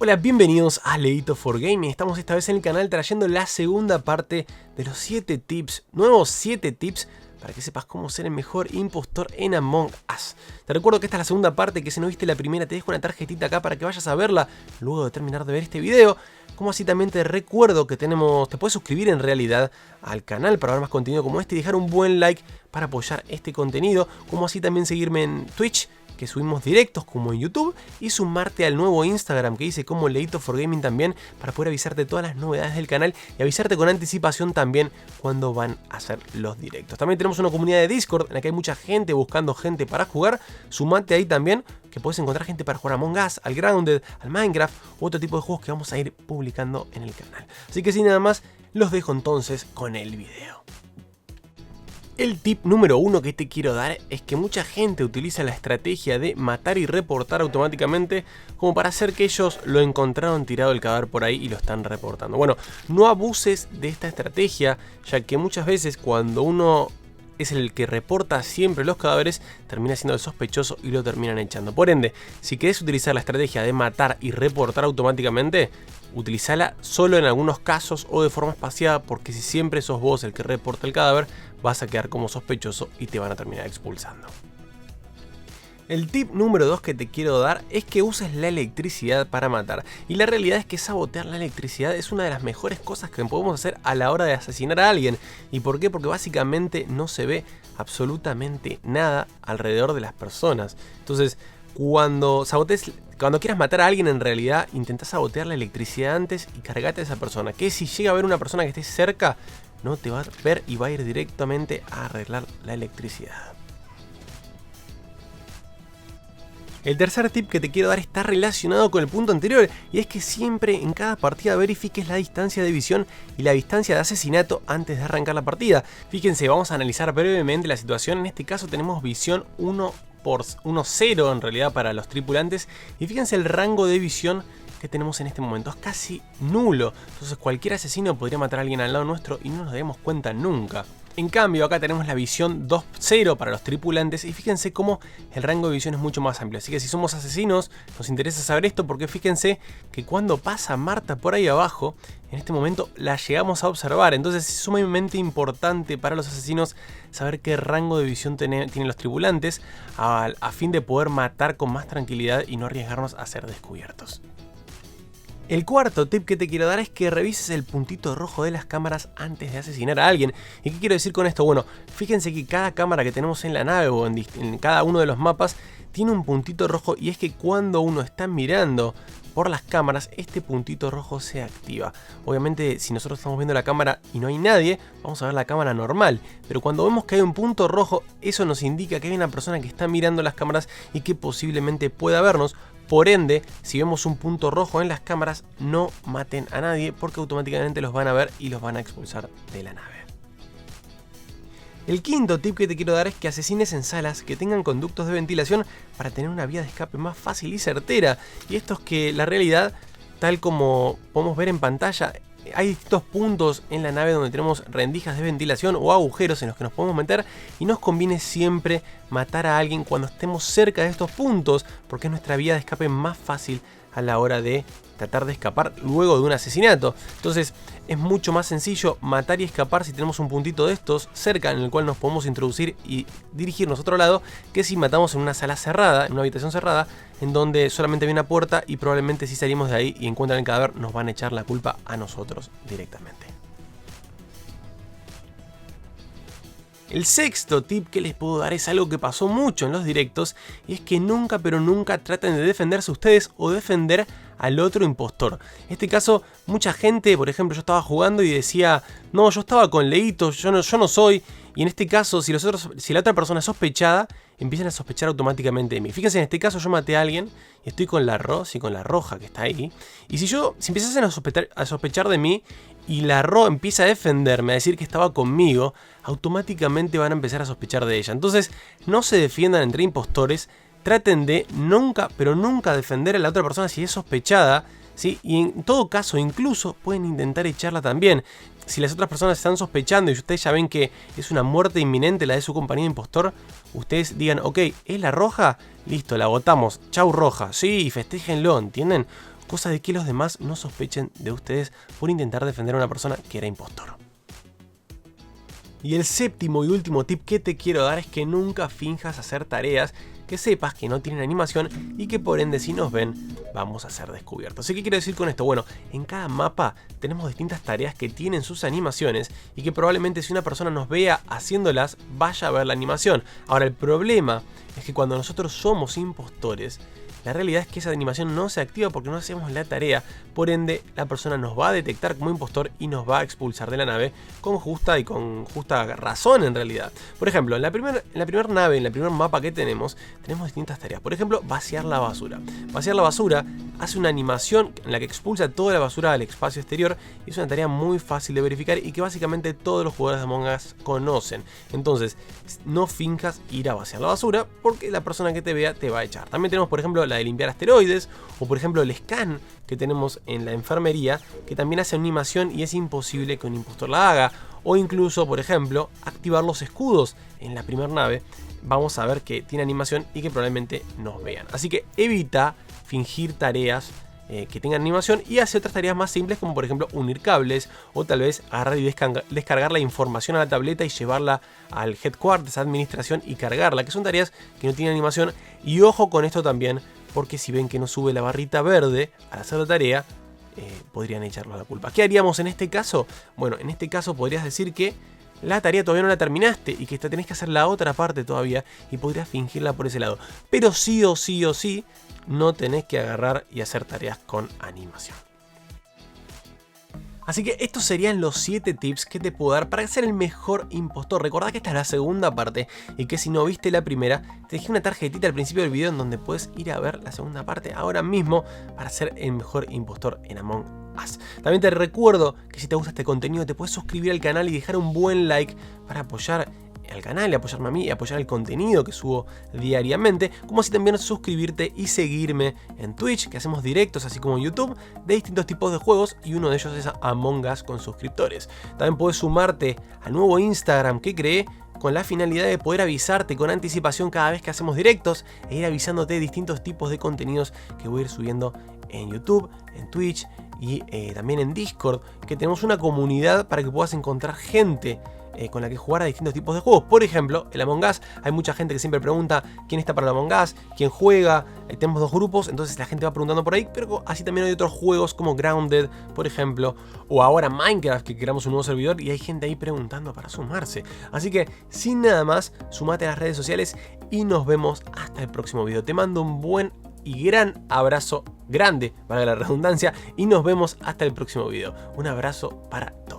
Hola, bienvenidos a Leito for Gaming. Estamos esta vez en el canal trayendo la segunda parte de los 7 tips, nuevos 7 tips para que sepas cómo ser el mejor impostor en Among Us. Te recuerdo que esta es la segunda parte, que si no viste la primera te dejo una tarjetita acá para que vayas a verla luego de terminar de ver este video. Como así también te recuerdo que te puedes suscribir en realidad al canal para ver más contenido como este y dejar un buen like para apoyar este contenido. Como así también seguirme en Twitch, que subimos directos como en YouTube, y sumarte al nuevo Instagram que dice como Leito for Gaming también, para poder avisarte todas las novedades del canal y avisarte con anticipación también cuando van a hacer los directos. También tenemos una comunidad de Discord en la que hay mucha gente buscando gente para jugar. Sumate ahí también, que puedes encontrar gente para jugar a Among Us, al Grounded, al Minecraft u otro tipo de juegos que vamos a ir publicando en el canal. Así que sin nada más, los dejo entonces con el video. El tip número 1 que te quiero dar es que mucha gente utiliza la estrategia de matar y reportar automáticamente como para hacer que ellos lo encontraron tirado el cadáver por ahí y lo están reportando. Bueno, no abuses de esta estrategia, ya que muchas veces cuando uno es el que reporta siempre los cadáveres, termina siendo el sospechoso y lo terminan echando. Por ende, si querés utilizar la estrategia de matar y reportar automáticamente, utilizala solo en algunos casos o de forma espaciada, porque si siempre sos vos el que reporta el cadáver, vas a quedar como sospechoso y te van a terminar expulsando. El tip número 2 que te quiero dar es que uses la electricidad para matar. Y la realidad es que sabotear la electricidad es una de las mejores cosas que podemos hacer a la hora de asesinar a alguien. ¿Y por qué? Porque básicamente no se ve absolutamente nada alrededor de las personas. Entonces, cuando quieras matar a alguien, en realidad intentá sabotear la electricidad antes y cargate a esa persona. Que si llega a ver una persona que esté cerca, no te va a ver y va a ir directamente a arreglar la electricidad. El tercer tip que te quiero dar está relacionado con el punto anterior, y es que siempre en cada partida verifiques la distancia de visión y la distancia de asesinato antes de arrancar la partida. Fíjense, vamos a analizar brevemente la situación. En este caso tenemos visión 1/0 en realidad para los tripulantes, y fíjense el rango de visión que tenemos en este momento, es casi nulo. Entonces cualquier asesino podría matar a alguien al lado nuestro y no nos daremos cuenta nunca. En cambio acá tenemos la visión 2/0 para los tripulantes, y fíjense cómo el rango de visión es mucho más amplio. Así que si somos asesinos nos interesa saber esto, porque fíjense que cuando pasa Marta por ahí abajo, en este momento la llegamos a observar. Entonces es sumamente importante para los asesinos saber qué rango de visión tienen los tripulantes, a fin de poder matar con más tranquilidad y no arriesgarnos a ser descubiertos. El cuarto tip que te quiero dar es que revises el puntito rojo de las cámaras antes de asesinar a alguien. ¿Y qué quiero decir con esto? Bueno, fíjense que cada cámara que tenemos en la nave o en cada uno de los mapas tiene un puntito rojo, y es que cuando uno está mirando por las cámaras, este puntito rojo se activa. Obviamente, si nosotros estamos viendo la cámara y no hay nadie, vamos a ver la cámara normal. Pero cuando vemos que hay un punto rojo, eso nos indica que hay una persona que está mirando las cámaras y que posiblemente pueda vernos. Por ende, si vemos un punto rojo en las cámaras, no maten a nadie, porque automáticamente los van a ver y los van a expulsar de la nave. El quinto tip que te quiero dar es que asesines en salas que tengan conductos de ventilación para tener una vía de escape más fácil y certera. Y esto es que la realidad, tal como podemos ver en pantalla, hay distintos puntos en la nave donde tenemos rendijas de ventilación o agujeros en los que nos podemos meter, y nos conviene siempre matar a alguien cuando estemos cerca de estos puntos, porque es nuestra vía de escape más fácil a la hora de tratar de escapar luego de un asesinato. Entonces es mucho más sencillo matar y escapar si tenemos un puntito de estos cerca en el cual nos podemos introducir y dirigirnos a otro lado, que si matamos en una sala cerrada, en una habitación cerrada, en donde solamente hay una puerta y probablemente si salimos de ahí y encuentran el cadáver nos van a echar la culpa a nosotros directamente. El sexto tip que les puedo dar es algo que pasó mucho en los directos, y es que nunca pero nunca traten de defenderse ustedes o defender al otro impostor. En este caso, mucha gente, por ejemplo, yo estaba jugando y decía, no, yo estaba con Leito, yo no soy. Y en este caso, si la otra persona es sospechada, empiezan a sospechar automáticamente de mí. Fíjense, en este caso yo maté a alguien y estoy con la roja que está ahí. Y si empiezan a sospechar de mí y la empieza a defenderme, a decir que estaba conmigo, automáticamente van a empezar a sospechar de ella. Entonces, no se defiendan entre impostores. Traten de nunca, pero nunca defender a la otra persona si es sospechada, ¿sí? Y en todo caso, incluso pueden intentar echarla también. Si las otras personas están sospechando y ustedes ya ven que es una muerte inminente la de su compañero impostor, ustedes digan, ok, ¿es la roja? Listo, la votamos. Chau roja. Sí, festéjenlo, ¿entienden? cosa de que los demás no sospechen de ustedes por intentar defender a una persona que era impostor. Y el séptimo y último tip que te quiero dar es que nunca finjas hacer tareas que sepas que no tienen animación y que por ende si nos ven vamos a ser descubiertos. ¿Qué quiero decir con esto? Bueno, en cada mapa tenemos distintas tareas que tienen sus animaciones y que probablemente si una persona nos vea haciéndolas vaya a ver la animación. Ahora el problema es que cuando nosotros somos impostores, la realidad es que esa animación no se activa porque no hacemos la tarea, por ende la persona nos va a detectar como impostor y nos va a expulsar de la nave con justa razón en realidad. Por ejemplo, en la primera nave, en el primer mapa que tenemos distintas tareas. Por ejemplo, vaciar la basura. Vaciar la basura hace una animación en la que expulsa toda la basura al espacio exterior y es una tarea muy fácil de verificar y que básicamente todos los jugadores de Among Us conocen. Entonces, no finjas ir a vaciar la basura porque la persona que te vea te va a echar. También tenemos, por ejemplo, la de limpiar asteroides o por ejemplo el scan que tenemos en la enfermería que también hace animación y es imposible que un impostor la haga, o incluso por ejemplo activar los escudos en la primera nave. Vamos a ver que tiene animación y que probablemente nos vean, así que evita fingir tareas que tengan animación y hace otras tareas más simples como por ejemplo unir cables o tal vez agarrar y descargar la información a la tableta y llevarla al headquarters, administración y cargarla, que son tareas que no tienen animación. Y ojo con esto también, porque si ven que no sube la barrita verde al hacer la tarea, podrían echarnos la culpa. ¿Qué haríamos en este caso? Bueno, en este caso podrías decir que la tarea todavía no la terminaste y que tenés que hacer la otra parte todavía y podrías fingirla por ese lado. Pero sí o sí, no tenés que agarrar y hacer tareas con animación. Así que estos serían los 7 tips que te puedo dar para ser el mejor impostor. Recordá que esta es la segunda parte y que si no viste la primera, te dejé una tarjetita al principio del video en donde puedes ir a ver la segunda parte ahora mismo para ser el mejor impostor en Among Us. También te recuerdo que si te gusta este contenido te puedes suscribir al canal y dejar un buen like para apoyar al canal y apoyarme a mí y apoyar el contenido que subo diariamente, como así también suscribirte y seguirme en Twitch, que hacemos directos así como en YouTube de distintos tipos de juegos y uno de ellos es Among Us con suscriptores. También puedes sumarte al nuevo Instagram que creé con la finalidad de poder avisarte con anticipación cada vez que hacemos directos e ir avisándote de distintos tipos de contenidos que voy a ir subiendo en YouTube, en Twitch y también en Discord, que tenemos una comunidad para que puedas encontrar gente con la que jugar a distintos tipos de juegos. Por ejemplo, el Among Us, hay mucha gente que siempre pregunta quién está para el Among Us, quién juega. Tenemos 2 grupos, entonces la gente va preguntando por ahí, pero así también hay otros juegos como Grounded, por ejemplo, o ahora Minecraft, que creamos un nuevo servidor y hay gente ahí preguntando para sumarse. Así que, sin nada más, sumate a las redes sociales y nos vemos hasta el próximo video. Te mando un buen y gran abrazo, grande, valga la redundancia, y nos vemos hasta el próximo video. Un abrazo para todos.